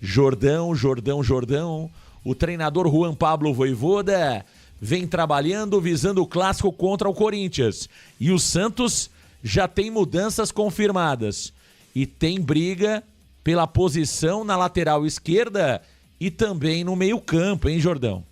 Jordão. O treinador Juan Pablo Vojvoda vem trabalhando visando o clássico contra o Corinthians. E o Santos já tem mudanças confirmadas. E tem briga pela posição na lateral esquerda e também no meio-campo, hein, Jordão?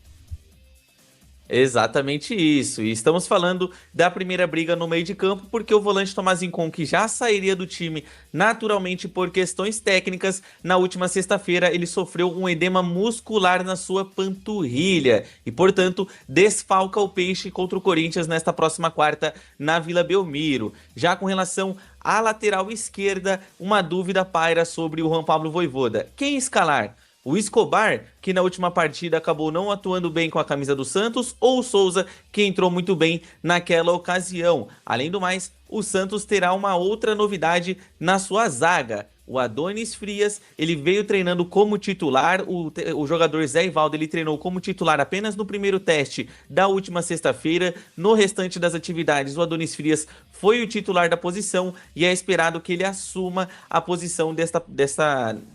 Exatamente isso, e estamos falando da primeira briga no meio de campo porque o volante Tomás Rincon, que já sairia do time naturalmente por questões técnicas, na última sexta-feira ele sofreu um edema muscular na sua panturrilha e, portanto, desfalca o Peixe contra o Corinthians nesta próxima quarta na Vila Belmiro. Já com relação à lateral esquerda, uma dúvida paira sobre o Juan Pablo Vojvoda. Quem escalar? O Escobar, que na última partida acabou não atuando bem com a camisa do Santos, ou o Souza, que entrou muito bem naquela ocasião. Além do mais, o Santos terá uma outra novidade na sua zaga. O Adonis Frias, ele veio treinando como titular, o jogador Zé Ivaldo, ele treinou como titular apenas no primeiro teste da última sexta-feira. No restante das atividades, o Adonis Frias foi o titular da posição e é esperado que ele assuma a posição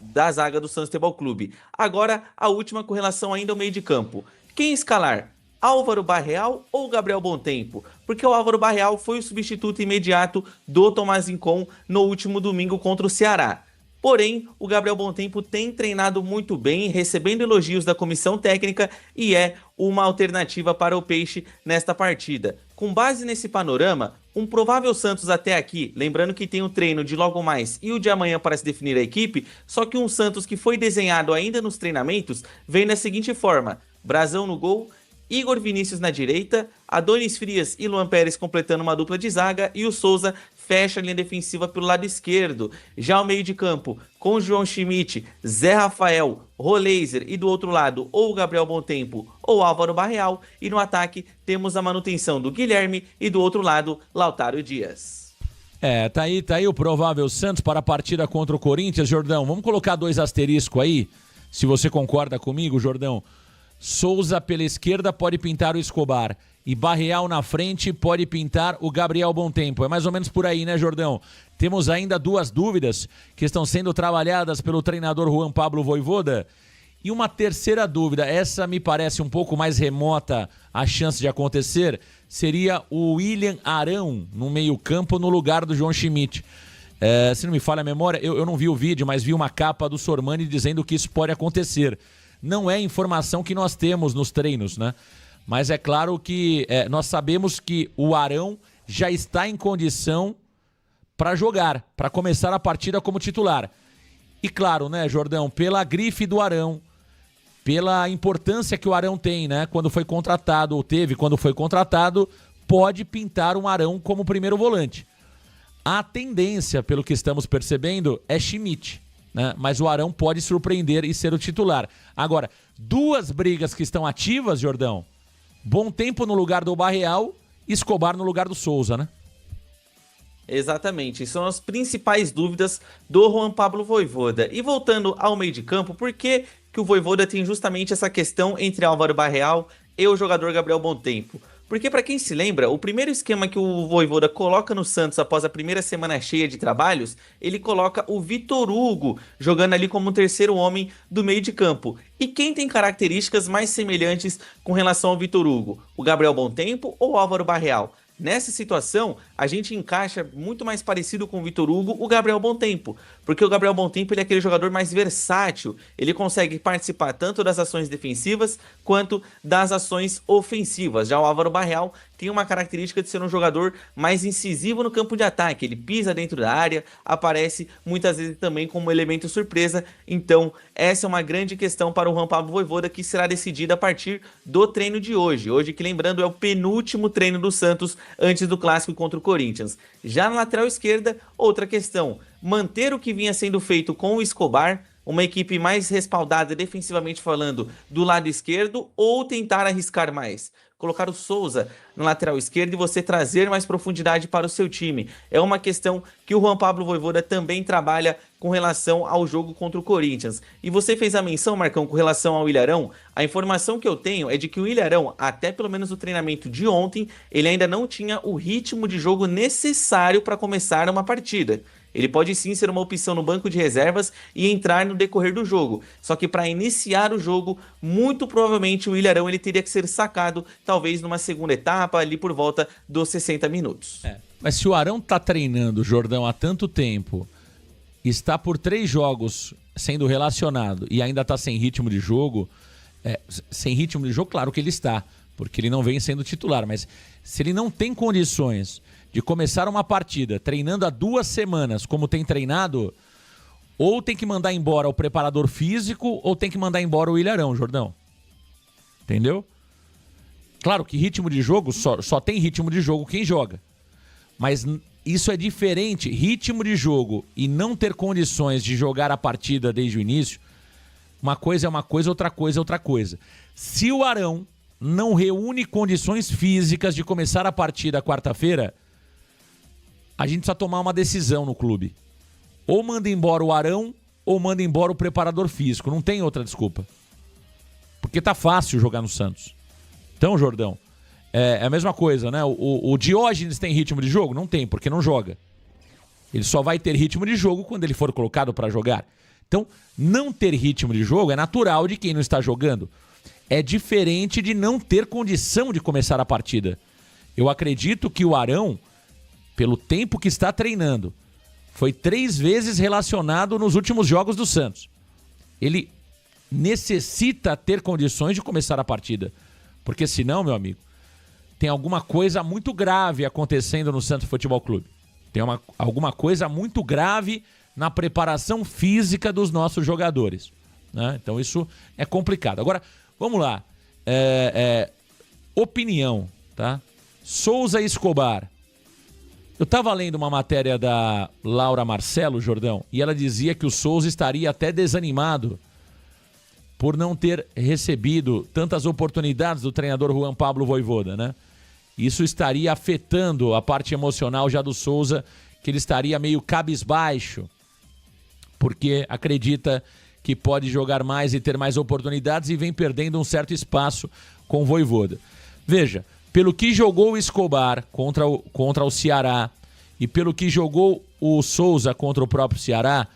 da zaga do Santos Futebol Clube. Agora, a última com relação ainda ao meio de campo. Quem escalar? Álvaro Barreal ou Gabriel Bontempo? Porque o Álvaro Barreal foi o substituto imediato do Tomás Rincon no último domingo contra o Ceará. Porém, o Gabriel Bontempo tem treinado muito bem, recebendo elogios da comissão técnica e é uma alternativa para o Peixe nesta partida. Com base nesse panorama, um provável Santos até aqui, lembrando que tem o treino de logo mais e o de amanhã para se definir a equipe, só que um Santos que foi desenhado ainda nos treinamentos, vem da seguinte forma: Brazão no gol, Igor Vinícius na direita, Adonis Frias e Luan Pérez completando uma dupla de zaga e o Souza fecha a linha defensiva pelo lado esquerdo. Já ao meio de campo, com João Schmidt, Zé Rafael, Roleiser e do outro lado ou Gabriel Bontempo ou Álvaro Barreal. E no ataque temos a manutenção do Guilherme e do outro lado, Lautaro Dias. Tá aí o provável Santos para a partida contra o Corinthians, Jordão. Vamos colocar 2 asteriscos aí, se você concorda comigo, Jordão. Souza pela esquerda pode pintar o Escobar e Barreal na frente pode pintar o Gabriel Bontempo. É mais ou menos por aí, né, Jordão? Temos ainda 2 dúvidas que estão sendo trabalhadas pelo treinador Juan Pablo Vojvoda. E uma terceira dúvida, essa me parece um pouco mais remota a chance de acontecer, seria o William Arão no meio-campo no lugar do João Schmidt. Se não me falha a memória, eu não vi o vídeo, mas vi uma capa do Sormani dizendo que isso pode acontecer. Não é informação que nós temos nos treinos, né? Mas é claro que nós sabemos que o Arão já está em condição para jogar, para começar a partida como titular. E claro, né, Jordão, pela grife do Arão, pela importância que o Arão tem, né, quando foi contratado, ou teve quando foi contratado, pode pintar um Arão como primeiro volante. A tendência, pelo que estamos percebendo, é Schmidt, né? Mas o Arão pode surpreender e ser o titular. Agora, 2 brigas que estão ativas, Jordão: Bontempo no lugar do Barreal, Escobar no lugar do Souza, né? Exatamente, são as principais dúvidas do Juan Pablo Vojvoda. E voltando ao meio de campo, por que o Vojvoda tem justamente essa questão entre Álvaro Barreal e o jogador Gabriel Bontempo? Porque, para quem se lembra, o primeiro esquema que o Vojvoda coloca no Santos após a primeira semana cheia de trabalhos, ele coloca o Vitor Hugo jogando ali como o terceiro homem do meio de campo. E quem tem características mais semelhantes com relação ao Vitor Hugo? O Gabriel Bontempo ou o Álvaro Barreal? Nessa situação, a gente encaixa muito mais parecido com o Vitor Hugo o Gabriel Bontempo, porque o Gabriel Bontempo ele é aquele jogador mais versátil, ele consegue participar tanto das ações defensivas quanto das ações ofensivas. Já o Álvaro Barreal tem uma característica de ser um jogador mais incisivo no campo de ataque, ele pisa dentro da área, aparece muitas vezes também como elemento surpresa. Então essa é uma grande questão para o Juan Pablo Vojvoda, que será decidida a partir do treino de hoje. Hoje, que lembrando, é o penúltimo treino do Santos antes do clássico contra o Corinthians. Já na lateral esquerda, outra questão: manter o que vinha sendo feito com o Escobar, uma equipe mais respaldada defensivamente falando do lado esquerdo, ou tentar arriscar mais? Colocar o Souza na lateral esquerda e você trazer mais profundidade para o seu time. É uma questão que o Juan Pablo Vojvoda também trabalha com relação ao jogo contra o Corinthians. E você fez a menção, Marcão, com relação ao Ilharão. A informação que eu tenho é de que o Ilharão, até pelo menos o treinamento de ontem, ele ainda não tinha o ritmo de jogo necessário para começar uma partida. Ele pode sim ser uma opção no banco de reservas e entrar no decorrer do jogo. Só que para iniciar o jogo, muito provavelmente o Ilharão ele teria que ser sacado, talvez numa segunda etapa, ali por volta dos 60 minutos. Mas se o Arão tá treinando, Jordão, há tanto tempo, está por 3 jogos sendo relacionado e ainda tá sem ritmo de jogo, sem ritmo de jogo, claro que ele está, porque ele não vem sendo titular, mas se ele não tem condições de começar uma partida treinando há 2 semanas, como tem treinado, ou tem que mandar embora o preparador físico, ou tem que mandar embora o Ilharão, Jordão. Entendeu? Claro que ritmo de jogo, só tem ritmo de jogo quem joga. Mas isso é diferente. Ritmo de jogo e não ter condições de jogar a partida desde o início, uma coisa é uma coisa, outra coisa é outra coisa. Se o Arão não reúne condições físicas de começar a partida quarta-feira, a gente precisa tomar uma decisão no clube. Ou manda embora o Arão, ou manda embora o preparador físico. Não tem outra desculpa. Porque tá fácil jogar no Santos. Então, Jordão, é a mesma coisa, né? O Diógenes tem ritmo de jogo? Não tem, porque não joga. Ele só vai ter ritmo de jogo quando ele for colocado para jogar. Então, não ter ritmo de jogo é natural de quem não está jogando. É diferente de não ter condição de começar a partida. Eu acredito que o Arão, pelo tempo que está treinando, foi 3 vezes relacionado nos últimos jogos do Santos. Ele necessita ter condições de começar a partida. Porque senão, meu amigo, tem alguma coisa muito grave acontecendo no Santos Futebol Clube. Tem alguma coisa muito grave na preparação física dos nossos jogadores, né? Então isso é complicado. Agora, vamos lá. Opinião, tá? Souza e Escobar. Eu estava lendo uma matéria da Laura Marcelo, Jordão, e ela dizia que o Souza estaria até desanimado por não ter recebido tantas oportunidades do treinador Juan Pablo Vojvoda, né? Isso estaria afetando a parte emocional já do Souza, que ele estaria meio cabisbaixo, porque acredita que pode jogar mais e ter mais oportunidades e vem perdendo um certo espaço com o Vojvoda. Veja, pelo que jogou o Escobar contra o Ceará e pelo que jogou o Souza contra o próprio Ceará,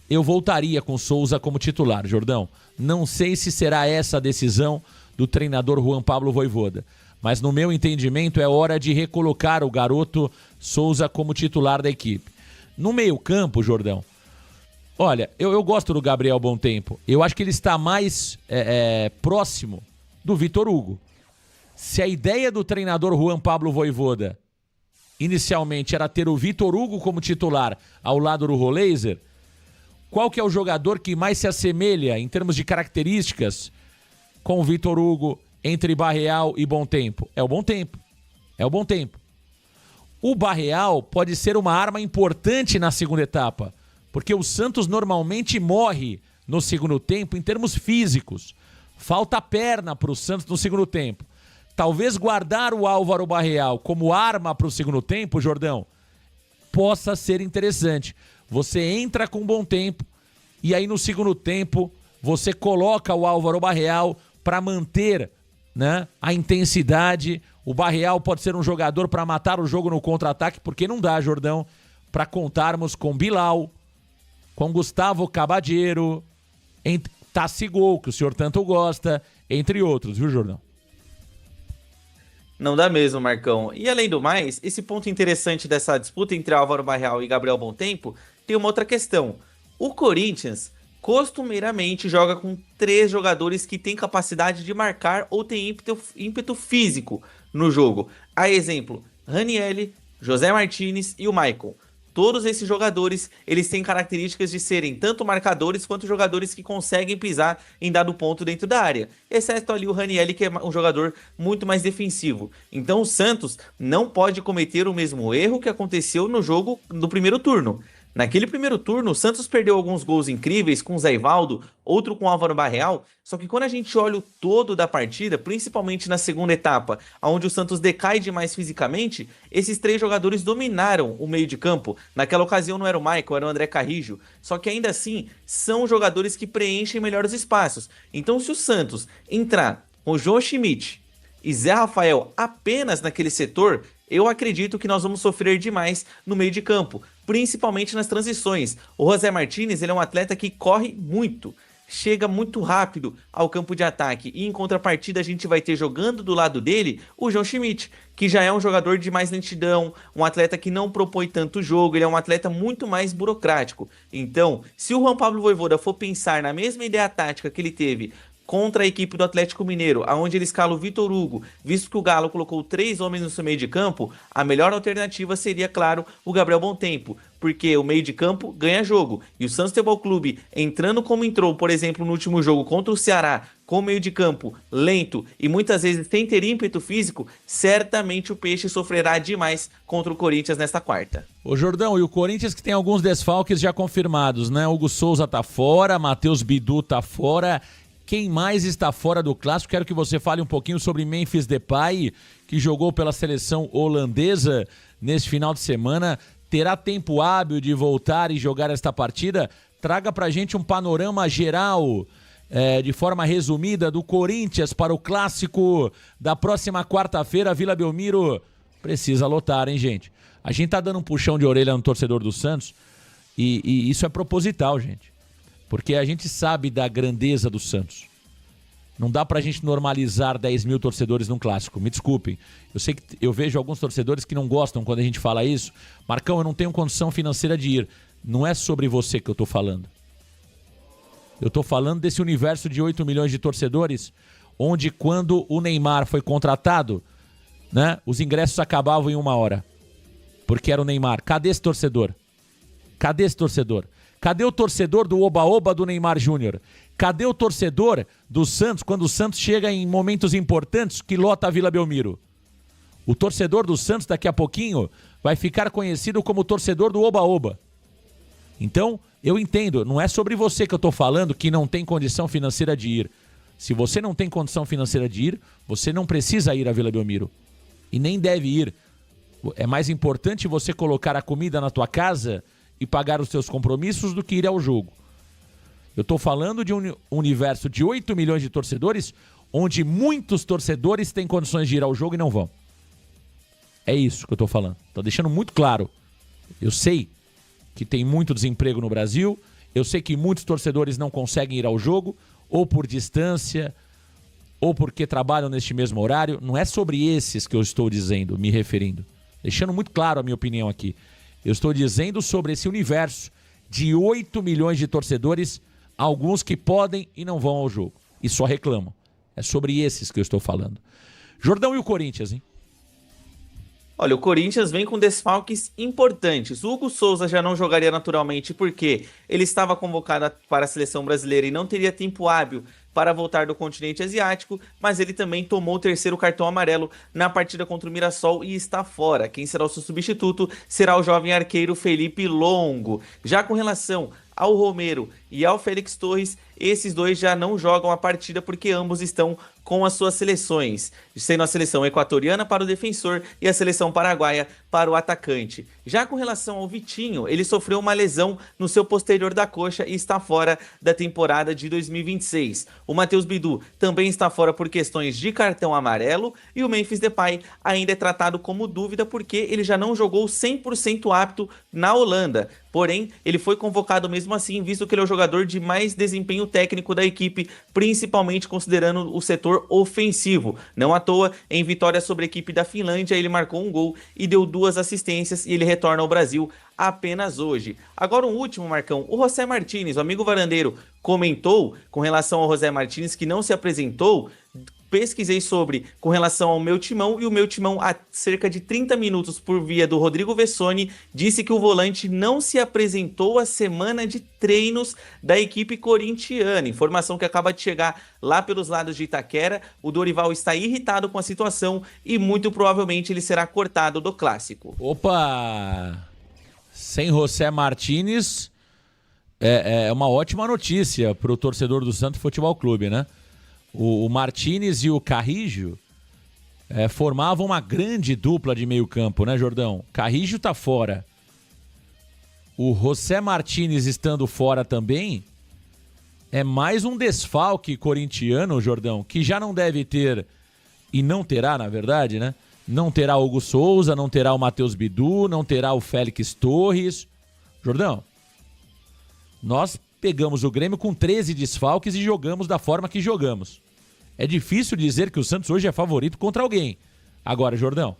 eu voltaria com o Souza como titular, Jordão. Não sei se será essa a decisão do treinador Juan Pablo Vojvoda, mas no meu entendimento é hora de recolocar o garoto Souza como titular da equipe. No meio-campo, Jordão, olha, eu gosto do Gabriel Bontempo. Eu acho que ele está mais próximo do Vitor Hugo. Se a ideia do treinador Juan Pablo Vojvoda inicialmente era ter o Vitor Hugo como titular ao lado do Roleiser, qual que é o jogador que mais se assemelha em termos de características com o Vitor Hugo entre Barreal e Bontempo? É o Bontempo. É o Bontempo. O Barreal pode ser uma arma importante na segunda etapa, porque o Santos normalmente morre no segundo tempo em termos físicos. Falta perna para o Santos no segundo tempo. Talvez guardar o Álvaro Barreal como arma para o segundo tempo, Jordão, possa ser interessante. Você entra com bom tempo e aí no segundo tempo você coloca o Álvaro Barreal para manter, né, a intensidade. O Barreal pode ser um jogador para matar o jogo no contra-ataque, porque não dá, Jordão, para contarmos com Bilal, com Gustavo Cabadeiro, Tassigol, que o senhor tanto gosta, entre outros, viu, Jordão? Não dá mesmo, Marcão. E além do mais, esse ponto interessante dessa disputa entre Álvaro Barreal e Gabriel Bontempo tem uma outra questão. O Corinthians costumeiramente joga com 3 jogadores que têm capacidade de marcar ou têm ímpeto físico no jogo. A exemplo, Ranieri, José Martínez e o Maicon. Todos esses jogadores, eles têm características de serem tanto marcadores quanto jogadores que conseguem pisar em dado ponto dentro da área. Exceto ali o Ranieri, que é um jogador muito mais defensivo. Então o Santos não pode cometer o mesmo erro que aconteceu no jogo do primeiro turno. Naquele primeiro turno, o Santos perdeu alguns gols incríveis com o Zé Ivaldo, outro com o Álvaro Barreal, só que quando a gente olha o todo da partida, principalmente na segunda etapa, onde o Santos decai demais fisicamente, esses 3 jogadores dominaram o meio de campo. Naquela ocasião não era o Michael, era o André Carrijo, só que ainda assim são jogadores que preenchem melhor os espaços. Então se o Santos entrar com o João Schmidt e Zé Rafael apenas naquele setor, eu acredito que nós vamos sofrer demais no meio de campo. principalmente nas transições. O José Martínez, ele é um atleta que corre muito, chega muito rápido ao campo de ataque. E em contrapartida, a gente vai ter jogando do lado dele o João Schmidt, que já é um jogador de mais lentidão, um atleta que não propõe tanto jogo, ele é um atleta muito mais burocrático. Então, se o Juan Pablo Vojvoda for pensar na mesma ideia tática que ele teve contra a equipe do Atlético Mineiro, aonde ele escala o Vitor Hugo, visto que o Galo colocou 3 homens no seu meio de campo, a melhor alternativa seria, claro, o Gabriel Bontempo, porque o meio de campo ganha jogo. E o Santos Futebol Clube, entrando como entrou, por exemplo, no último jogo contra o Ceará, com o meio de campo lento e muitas vezes sem ter ímpeto físico, certamente o Peixe sofrerá demais contra o Corinthians nesta quarta. Ô Jordão, e o Corinthians que tem alguns desfalques já confirmados, né? Hugo Souza tá fora, Matheus Bidu tá fora. Quem mais está fora do clássico? Quero que você fale um pouquinho sobre Memphis Depay, que jogou pela seleção holandesa nesse final de semana. Terá tempo hábil de voltar e jogar esta partida? Traga pra gente um panorama geral, de forma resumida, do Corinthians para o clássico da próxima quarta-feira. Vila Belmiro precisa lotar, hein, gente? A gente tá dando um puxão de orelha no torcedor do Santos e isso é proposital, gente. Porque a gente sabe da grandeza do Santos. Não dá pra gente normalizar 10 mil torcedores num clássico. Me desculpem. Eu sei que eu vejo alguns torcedores que não gostam quando a gente fala isso. Marcão, eu não tenho condição financeira de ir. Não é sobre você que eu tô falando. Eu tô falando desse universo de 8 milhões de torcedores, onde quando o Neymar foi contratado, né, os ingressos acabavam em 1 hora. Porque era o Neymar. Cadê esse torcedor? Cadê esse torcedor? Cadê o torcedor do Oba-Oba do Neymar Júnior? Cadê o torcedor do Santos quando o Santos chega em momentos importantes que lota a Vila Belmiro? O torcedor do Santos daqui a pouquinho vai ficar conhecido como torcedor do Oba-Oba. Então, eu entendo, não é sobre você que eu estou falando que não tem condição financeira de ir. Se você não tem condição financeira de ir, você não precisa ir à Vila Belmiro. E nem deve ir. É mais importante você colocar a comida na tua casa e pagar os seus compromissos do que ir ao jogo. Eu estou falando de um universo de 8 milhões de torcedores, onde muitos torcedores têm condições de ir ao jogo e não vão. É isso que eu estou falando. Estou deixando muito claro. Eu sei que tem muito desemprego no Brasil, eu sei que muitos torcedores não conseguem ir ao jogo, ou por distância, ou porque trabalham neste mesmo horário. Não é sobre esses que eu estou dizendo, me referindo. Deixando muito claro a minha opinião aqui. Eu estou dizendo sobre esse universo de 8 milhões de torcedores, alguns que podem e não vão ao jogo. E só reclamam. É sobre esses que eu estou falando. Jordão, e o Corinthians, hein? Olha, o Corinthians vem com desfalques importantes. O Hugo Souza já não jogaria naturalmente porque ele estava convocado para a seleção brasileira e não teria tempo hábil para voltar do continente asiático, mas ele também tomou o 3º cartão amarelo na partida contra o Mirassol e está fora. Quem será o seu substituto será o jovem arqueiro Felipe Longo. Já com relação ao Romero e ao Félix Torres, esses dois já não jogam a partida porque ambos estão com as suas seleções, sendo a seleção equatoriana para o defensor e a seleção paraguaia para o atacante. Já com relação ao Vitinho, ele sofreu uma lesão no seu posterior da coxa e está fora da temporada de 2026. O Matheus Bidu também está fora por questões de cartão amarelo e o Memphis Depay ainda é tratado como dúvida porque ele já não jogou 100% apto na Holanda. Porém, ele foi convocado mesmo assim, visto que ele é o jogador de mais desempenho técnico da equipe, principalmente considerando o setor ofensivo. Não à toa, em vitória sobre a equipe da Finlândia, ele marcou um gol e deu 2 assistências e ele retorna ao Brasil apenas hoje. Agora um último, Marcão. O José Martínez, o amigo varandeiro, comentou com relação ao José Martínez que não se apresentou. Pesquisei sobre com relação ao meu timão e o meu timão há cerca de 30 minutos por via do Rodrigo Vessoni disse que o volante não se apresentou à semana de treinos da equipe corintiana. Informação que acaba de chegar lá pelos lados de Itaquera. O Dorival está irritado com a situação e muito provavelmente ele será cortado do clássico. Opa! Sem José Martínez é uma ótima notícia para o torcedor do Santos Futebol Clube, né? O Martínez e o Carrijo formavam uma grande dupla de meio campo, né, Jordão? Carrijo tá fora. O José Martínez estando fora também é mais um desfalque corintiano, Jordão, que já não deve ter, e não terá, na verdade, né? Não terá o Hugo Souza, não terá o Matheus Bidu, não terá o Félix Torres. Jordão, nós pegamos o Grêmio com 13 desfalques e jogamos da forma que jogamos. É difícil dizer que o Santos hoje é favorito contra alguém. Agora, Jordão,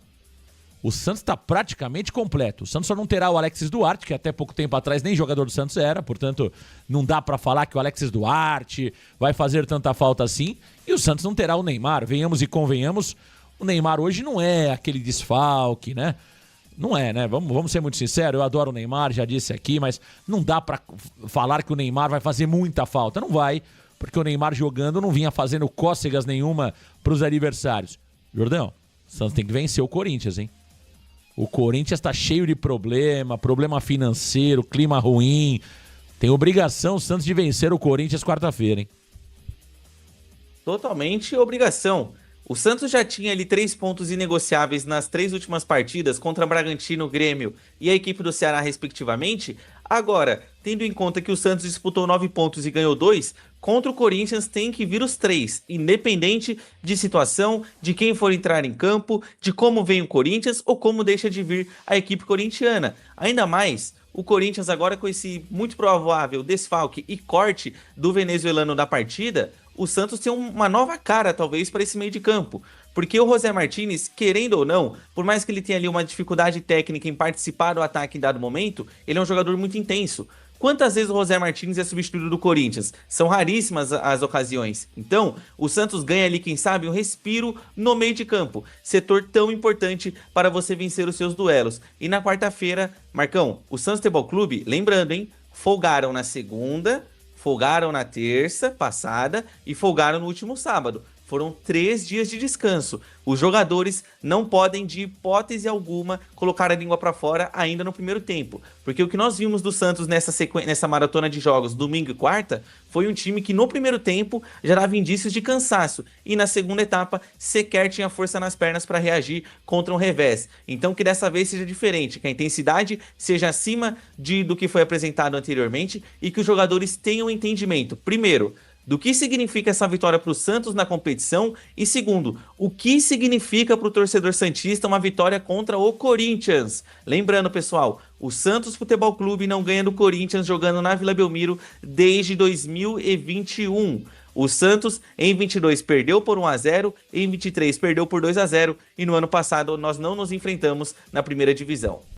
o Santos está praticamente completo. O Santos só não terá o Alexis Duarte, que até pouco tempo atrás nem jogador do Santos era, portanto, não dá para falar que o Alexis Duarte vai fazer tanta falta assim. E o Santos não terá o Neymar. Venhamos e convenhamos, o Neymar hoje não é aquele desfalque, né? Não é, né? Vamos ser muito sinceros, eu adoro o Neymar, já disse aqui, mas não dá para falar que o Neymar vai fazer muita falta. Não vai, porque o Neymar jogando não vinha fazendo cócegas nenhuma para os adversários. Jordão, o Santos tem que vencer o Corinthians, hein? O Corinthians tá cheio de problema financeiro, clima ruim. Tem obrigação o Santos de vencer o Corinthians quarta-feira, hein? Totalmente obrigação. O Santos já tinha ali 3 pontos inegociáveis nas 3 últimas partidas contra Bragantino, Grêmio e a equipe do Ceará, respectivamente. Agora, tendo em conta que o Santos disputou 9 pontos e ganhou 2, contra o Corinthians tem que vir os 3, independente de situação, de quem for entrar em campo, de como vem o Corinthians ou como deixa de vir a equipe corintiana. Ainda mais, o Corinthians agora com esse muito provável desfalque e corte do venezuelano da partida, o Santos tem uma nova cara, talvez, para esse meio de campo. Porque o José Martínez, querendo ou não, por mais que ele tenha ali uma dificuldade técnica em participar do ataque em dado momento, ele é um jogador muito intenso. Quantas vezes o José Martínez é substituído do Corinthians? São raríssimas as ocasiões. Então, o Santos ganha ali, quem sabe, um respiro no meio de campo. Setor tão importante para você vencer os seus duelos. E na quarta-feira, Marcão, o Santos Futebol Clube, lembrando, hein? Folgaram na segunda, folgaram na terça passada e folgaram no último sábado. Foram 3 dias de descanso. Os jogadores não podem, de hipótese alguma, colocar a língua para fora ainda no primeiro tempo. Porque o que nós vimos do Santos nessa maratona de jogos, domingo e quarta, foi um time que no primeiro tempo já dava indícios de cansaço. E na segunda etapa, sequer tinha força nas pernas para reagir contra um revés. Então que dessa vez seja diferente, que a intensidade seja acima do que foi apresentado anteriormente e que os jogadores tenham entendimento. Primeiro, do que significa essa vitória para o Santos na competição e segundo, o que significa para o torcedor santista uma vitória contra o Corinthians. Lembrando, pessoal, o Santos Futebol Clube não ganha do Corinthians jogando na Vila Belmiro desde 2021. O Santos em 22 perdeu por 1-0, em 23 perdeu por 2-0 e no ano passado nós não nos enfrentamos na primeira divisão.